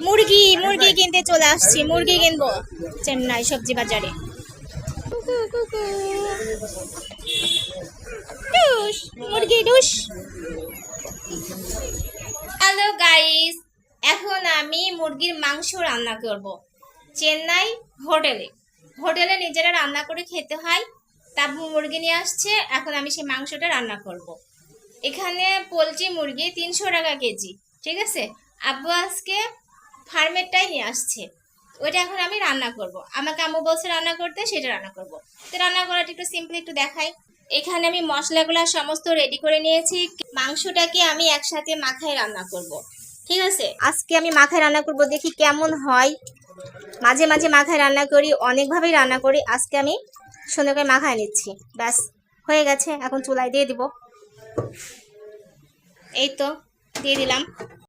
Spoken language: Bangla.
মুরগি মুরগি কিনতে চলে আসছি, মুরগি কিনবো চেন্নাই সবজি বাজারে। ডুস, মুরগি ডুস। হ্যালো গাইস, এখন আমি মুরগির মাংস রান্না করব চেন্নাই হোটেলে। হোটেলে নিজেরা রান্না করে খেতে হয়। তারপর মুরগি নিয়ে আসছে, এখন আমি সেই মাংসটা রান্না করব। এখানে পোলট্রি মুরগি 300 টাকা কেজি, ঠিক আছে। আব্বু আজকে ফার্মেরটাই নিয়ে আসছে, ওইটা এখন আমি রান্না করব। আমাকে আম্মু বলছে রান্না করতে, সেটা রান্না করব। তো রান্না করাটা একটু সিম্পল একটু দেখাই। এখানে আমি মশলাগুলো সমস্ত রেডি করে নিয়েছি। মাংসটাকে আমি একসাথে মাখায় রান্না করব, ঠিক আছে। আজকে আমি মাখায় রান্না করব, দেখি কেমন হয়। মাঝে মাঝে মাখায় রান্না করি, অনেকভাবেই রান্না করি। আজকে আমি সুন্দর করে মাখায় নিচ্ছি, ব্যাস হয়ে গেছে। এখন চুলায় দিয়ে দিব, এই তো দিয়ে দিলাম।